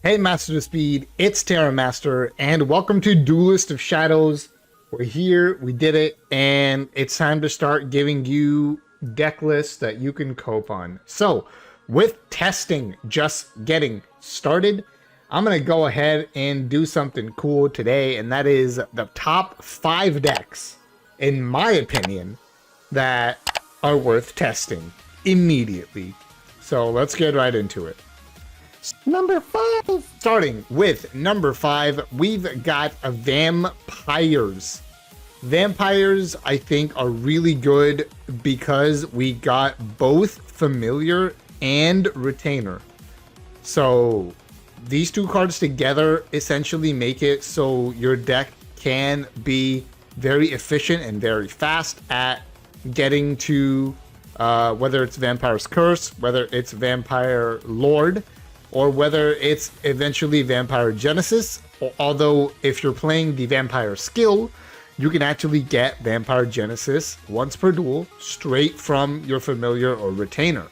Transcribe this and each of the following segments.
Hey Masters of Speed, it's Terramaster, and welcome to Duelist of Shadows. We're here, we did it, and it's time to start giving you deck lists that you can cope on. So, with testing just getting started, I'm going to go ahead and do something cool today, and that is the top 5 decks, in my opinion, that are worth testing immediately. So let's get right into it. Number 5. Starting with number 5, we've got vampires. Vampires, I think, are really good because we got both familiar and retainer. So these two cards together essentially make it so your deck can be very efficient and very fast at getting to whether it's Vampire's Curse, whether it's Vampire Lord, or whether it's eventually Vampire Genesis. Although if you're playing the Vampire skill, you can actually get Vampire Genesis once per duel straight from your familiar or retainer,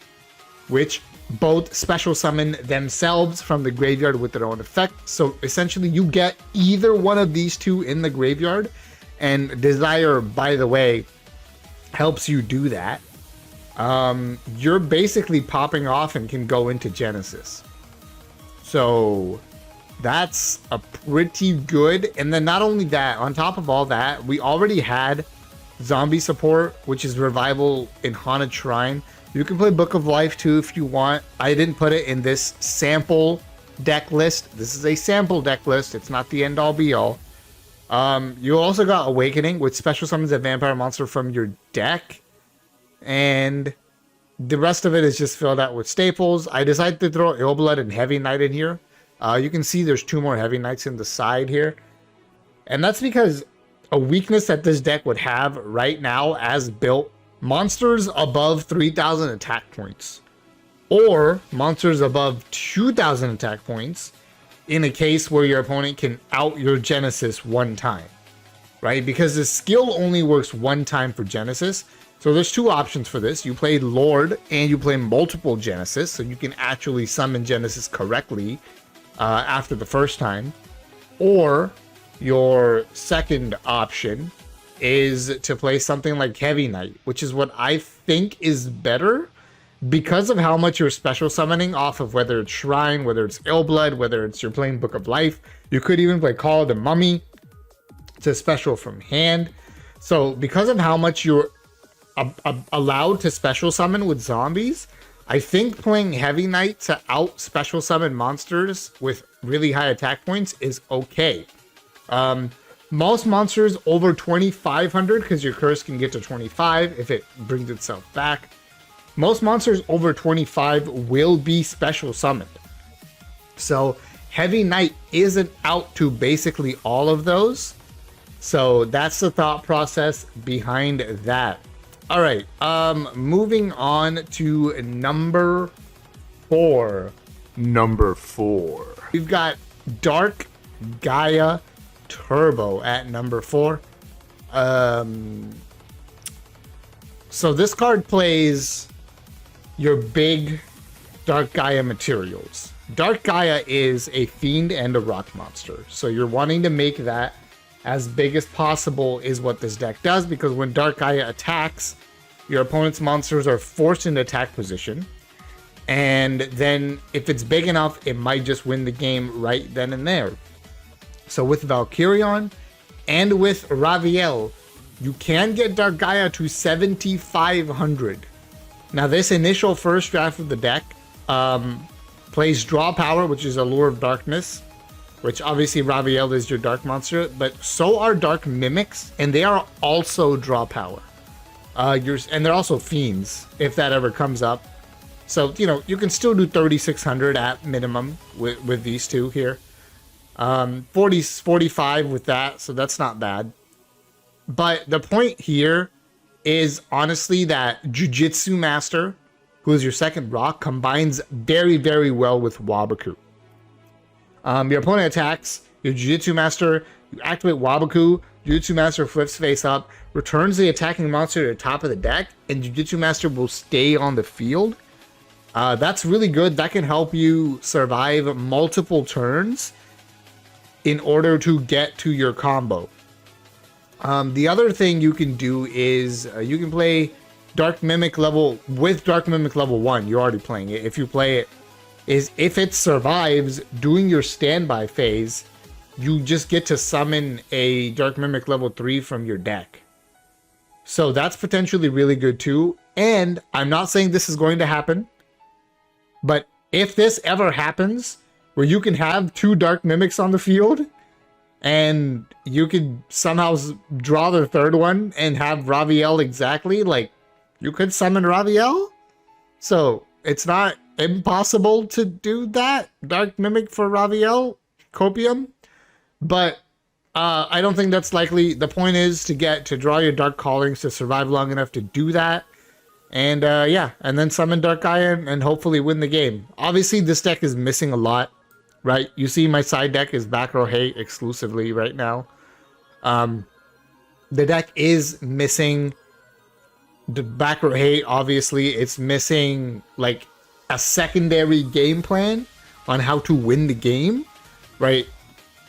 which both special summon themselves from the graveyard with their own effect. So essentially you get either one of these two in the graveyard, and Desire, by the way, helps you do that. You're basically popping off and can go into Genesis. So that's a pretty good. And then not only that, on top of all that, we already had zombie support, which is revival in Haunted Shrine. You can play Book of Life too if you want. I didn't put it in this sample deck list. This is a sample deck list. It's not the end all be all. You also got Awakening, which special summons a vampire monster from your deck. And the rest of it is just filled out with staples. I decided to throw Illblood and Heavy Knight in here. You can see there's 2 more Heavy Knights in the side here. And that's because a weakness that this deck would have right now as built, monsters above 3,000 attack points or monsters above 2,000 attack points in a case where your opponent can out your Genesis one time, right? Because the skill only works one time for Genesis. So there's 2 options for this. You play Lord and you play multiple Genesis, so you can actually summon Genesis correctly after the first time. Or your second option is to play something like Heavy Knight, which is what I think is better because of how much you're special summoning off of whether it's Shrine, whether it's Illblood, whether it's you're playing Book of Life. You could even play Call of the Mummy to special from hand. So because of how much you're allowed to special summon with zombies, I think playing Heavy Knight to out special summon monsters with really high attack points is okay. Most monsters over 2,500, because your curse can get to 25 if it brings itself back. Most monsters over 25 will be special summoned. So Heavy Knight isn't out to basically all of those. So that's the thought process behind that. All right, moving on to number 4. Number 4. We've got Dark Gaia Turbo at number 4. So this card plays your big Dark Gaia materials. Dark Gaia is a fiend and a rock monster. So you're wanting to make that as big as possible is what this deck does, because when Dark Gaia attacks, your opponent's monsters are forced into attack position. And then if it's big enough, it might just win the game right then and there. So with Valkyrion and with Raviel, you can get Dark Gaia to 7,500. Now this initial first draft of the deck plays Draw Power, which is Allure of Darkness, which obviously Raviel is your dark monster, but so are Dark Mimics, and they are also Draw Power. And they're also Fiends, if that ever comes up. So, you know, you can still do 3,600 at minimum with these two here. 45 with that, so that's not bad. But the point here is honestly that Jujitsu Master, who is your second rock, combines very, very well with Wabaku. Your opponent attacks, your Jujitsu Master, you activate Wabaku, Jujitsu Master flips face up, returns the attacking monster to the top of the deck, and Jujitsu Master will stay on the field. That's really good. That can help you survive multiple turns in order to get to your combo. The other thing you can do is you can play Dark Mimic level with Dark Mimic level 1. You're already playing it. If you play it, is if it survives doing your standby phase, you just get to summon a Dark Mimic level 3 from your deck. So that's potentially really good too. And I'm not saying this is going to happen, but if this ever happens, where you can have 2 Dark Mimics on the field, and you could somehow draw the third one and have Raviel exactly, like, you could summon Raviel. So it's not impossible to do that. Dark Mimic for Raviel, Copium. But I don't think that's likely. The point is to draw your Dark Callings to survive long enough to do that. And yeah, and then summon Dark Gaia and hopefully win the game. Obviously, this deck is missing a lot, right? You see my side deck is Back Row Hate exclusively right now. The deck is missing the Back Row Hate, obviously. It's missing, like, a secondary game plan on how to win the game, right?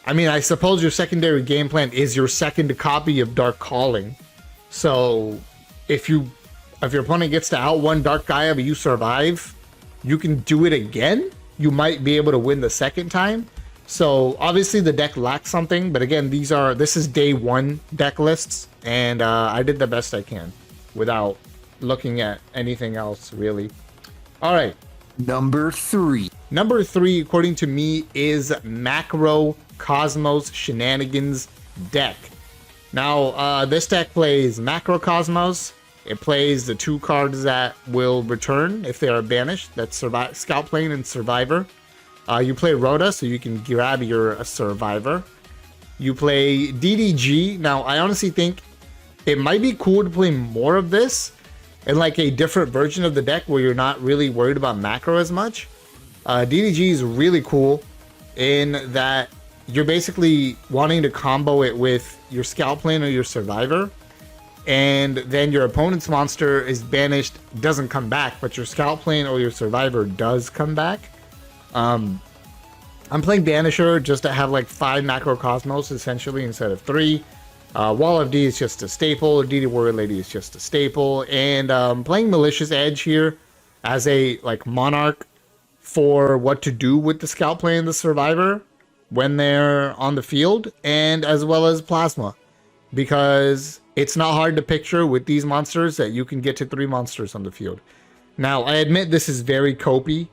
I mean, I suppose your secondary game plan is your second copy of Dark Calling. So if your opponent gets to outrun Dark Gaia but you survive, you can do it again. You might be able to win the second time. So obviously the deck lacks something, but again, this is day 1 deck lists, and I did the best I can without looking at anything else really. All right. Number 3. Number 3, according to me, is Macro Cosmos Shenanigans deck. Now, this deck plays Macro Cosmos. It plays the 2 cards that will return if they are banished. That's Scout Plane and Survivor. You play Rhoda, so you can grab your Survivor. You play DDG. Now, I honestly think it might be cool to play more of this in like a different version of the deck where you're not really worried about macro as much. DDG is really cool in that you're basically wanting to combo it with your Scout Plane or your Survivor, and then your opponent's monster is banished, doesn't come back, but your Scout Plane or your Survivor does come back. I'm playing Banisher just to have like 5 Macro Cosmos essentially instead of 3. Wall of D is just a staple. DD Warrior Lady is just a staple. And playing Malicious Edge here as a like Monarch for what to do with the Scout Plane and the Survivor when they're on the field, and as well as Plasma, because it's not hard to picture with these monsters that you can get to 3 monsters on the field. Now, I admit this is very copy.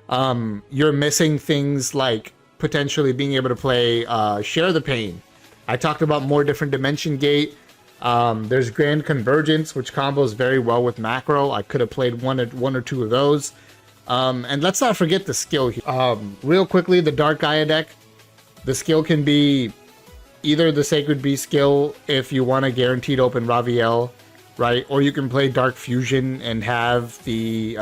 You're missing things like potentially being able to play Share the Pain. I talked about more different Dimension Gate. There's Grand Convergence, which combos very well with Macro. I could have played one or two of those. And let's not forget the skill here. Real quickly, the Dark Gaia deck. The skill can be either the Sacred Beast skill if you want a guaranteed open Raviel, right? Or you can play Dark Fusion and have the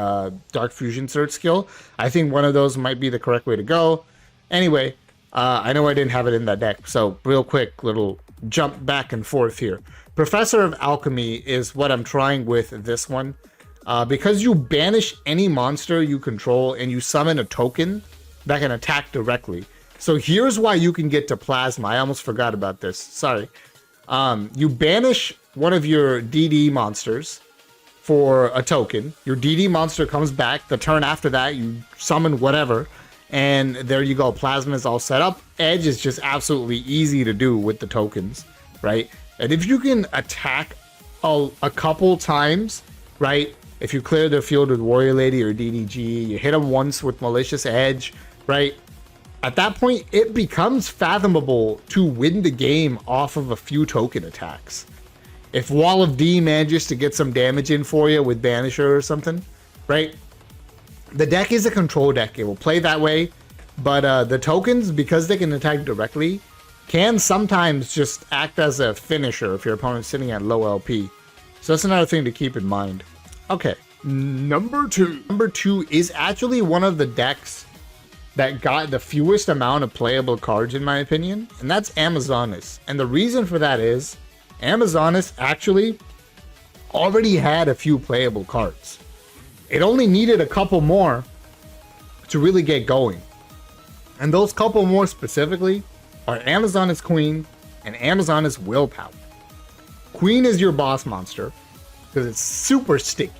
Dark Fusion Search skill. I think one of those might be the correct way to go. Anyway, I know I didn't have it in that deck, so real quick little jump back and forth here. Professor of Alchemy is what I'm trying with this one. Because you banish any monster you control and you summon a token that can attack directly. So here's why you can get to Plasma. I almost forgot about this. Sorry. You banish one of your DD monsters for a token. Your DD monster comes back. The turn after that, you summon whatever. And there you go. Plasma is all set up. Edge is just absolutely easy to do with the tokens, right? And if you can attack a couple times, right? If you clear the field with Warrior Lady or DDG, you hit them once with Malicious Edge, right? At that point, it becomes fathomable to win the game off of a few token attacks. If Wall of D manages to get some damage in for you with Banisher or something, right? The deck is a control deck. It will play that way, but the tokens, because they can attack directly, can sometimes just act as a finisher if your opponent's sitting at low LP. So that's another thing to keep in mind. Okay, number 2. Number 2 is actually one of the decks that got the fewest amount of playable cards, in my opinion, and that's Amazonas. And the reason for that is Amazonas actually already had a few playable cards. It only needed a couple more to really get going. And those couple more specifically are Amazon is Queen and Amazon is Willpower. Queen is your boss monster because it's super sticky.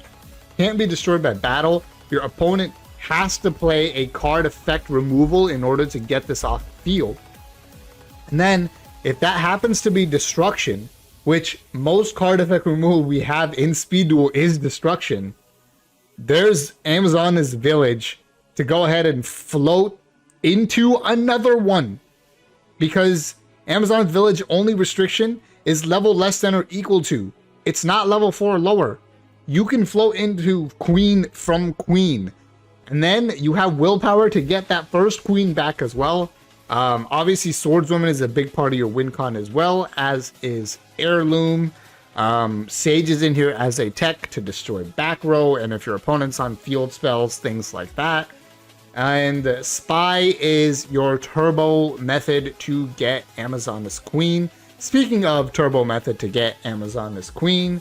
Can't be destroyed by battle. Your opponent has to play a card effect removal in order to get this off the field. And then if that happens to be destruction, which most card effect removal we have in Speed Duel is destruction, there's Amazon's Village to go ahead and float into another one. Because Amazon's Village only restriction is level less than or equal to. It's not level 4 or lower. You can float into Queen from Queen. And then you have Willpower to get that first Queen back as well. Obviously, Swordswoman is a big part of your win con as well, as is Heirloom. Sage is in here as a tech to destroy back row, and if your opponent's on field spells, things like that. And Spy is your turbo method to get Amazon as Queen. Speaking of turbo method to get Amazon as Queen,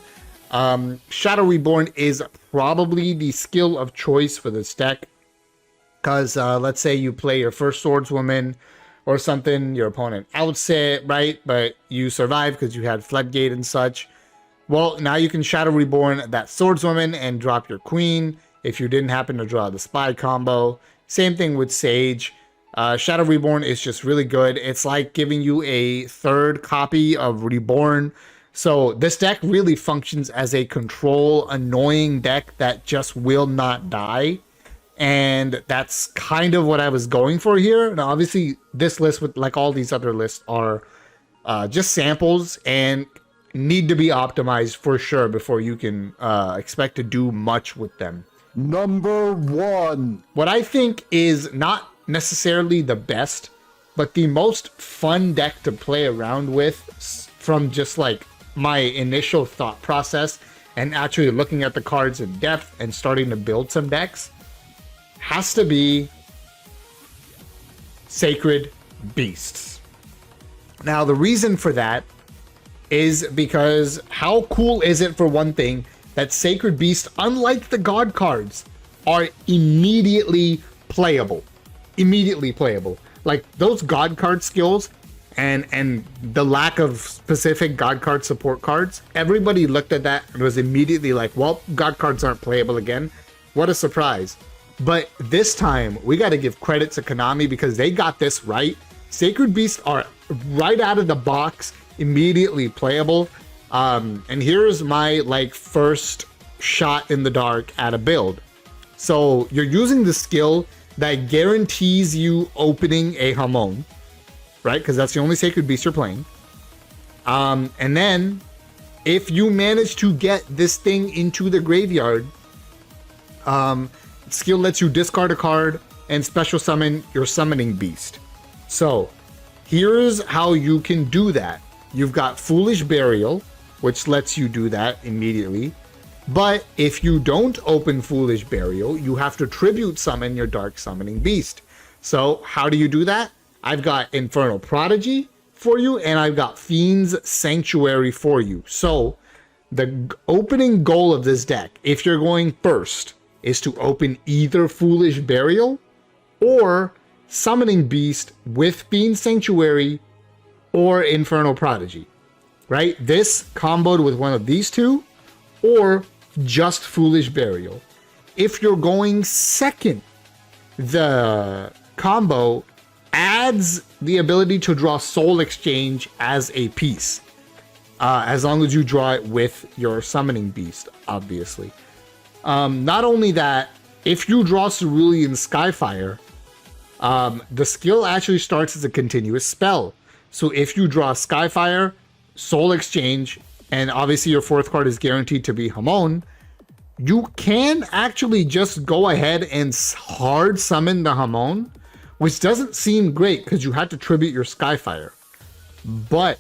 Shadow Reborn is probably the skill of choice for this deck. Because let's say you play your first Swordswoman or something, your opponent outs it, right? But you survive because you had Floodgate and such. Well, now you can Shadow Reborn that Swordswoman and drop your Queen if you didn't happen to draw the Spy combo. Same thing with Sage. Shadow Reborn is just really good. It's like giving you a third copy of Reborn. So this deck really functions as a control annoying deck that just will not die. And that's kind of what I was going for here. Now, obviously, this list, with like all these other lists, are just samples and need to be optimized for sure before you can expect to do much with them. Number 1. What I think is not necessarily the best, but the most fun deck to play around with from just like my initial thought process and actually looking at the cards in depth and starting to build some decks has to be Sacred Beasts. Now, the reason for that is because how cool is it, for one thing, that Sacred Beasts, unlike the God cards, are immediately playable. Immediately playable. Like, those God card skills and the lack of specific God card support cards, everybody looked at that and was immediately like, well, God cards aren't playable again. What a surprise. But this time, we got to give credit to Konami because they got this right. Sacred Beasts are right out of the box, immediately playable. And here's my like first shot in the dark at a build. So you're using the skill that guarantees you opening a Hamon, right? Because that's the only Sacred Beast you're playing. And then if you manage to get this thing into the graveyard, skill lets you discard a card and special summon your summoning beast. So here's how you can do that. You've got Foolish Burial, which lets you do that immediately. But if you don't open Foolish Burial, you have to tribute summon your Dark Summoning Beast. So how do you do that? I've got Infernal Prodigy for you, and I've got Fiend's Sanctuary for you. So the opening goal of this deck, if you're going first, is to open either Foolish Burial or Summoning Beast with Fiend's Sanctuary or Infernal Prodigy, right? This comboed with one of these two or just Foolish Burial. If you're going second, the combo adds the ability to draw Soul Exchange as a piece, as long as you draw it with your Summoning Beast, obviously. Not only that, if you draw Cerulean Skyfire, the skill actually starts as a continuous spell. So if you draw Skyfire, Soul Exchange, and obviously your fourth card is guaranteed to be Hamon, you can actually just go ahead and hard summon the Hamon, which doesn't seem great because you had to tribute your Skyfire. But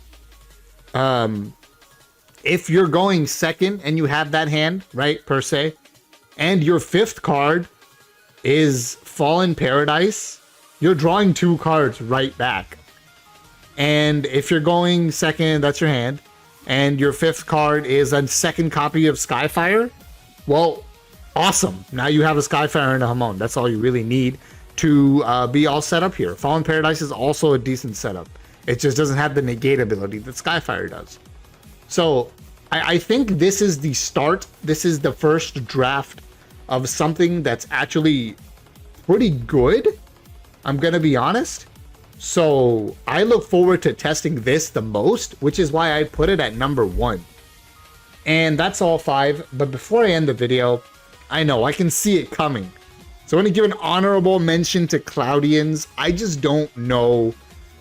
if you're going second and you have that hand, right, per se, and your fifth card is Fallen Paradise, you're drawing two cards right back. And if you're going second, that's your hand, and your fifth card is a second copy of Skyfire, well, Awesome. Now you have a Skyfire and a Hamon. That's all you really need to be all set up here. Fallen Paradise is also a decent setup. It just doesn't have the negate ability that Skyfire does. So I think this is the start. This is the first draft of something that's actually pretty good. I'm going to be honest. So I look forward to testing this the most, which is why I put it at number 1. And that's all 5. But before I end the video, I know I can see it coming. So I'm going to give an honorable mention to Cloudians. I just don't know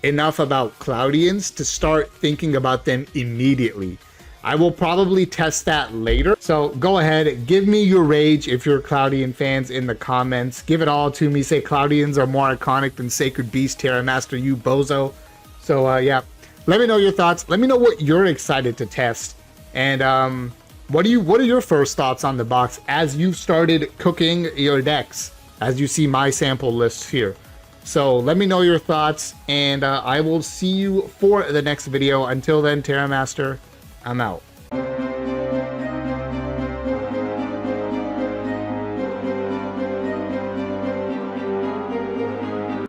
enough about Cloudians to start thinking about them immediately. I will probably test that later. So go ahead, give me your rage if you're Cloudian fans in the comments. Give it all to me. Say Cloudians are more iconic than Sacred Beast, Terramaster, you bozo. So yeah, let me know your thoughts. Let me know what you're excited to test. And what are your first thoughts on the box as you started cooking your decks, as you see my sample list here. So let me know your thoughts, and I will see you for the next video. Until then, Terramaster, I'm out.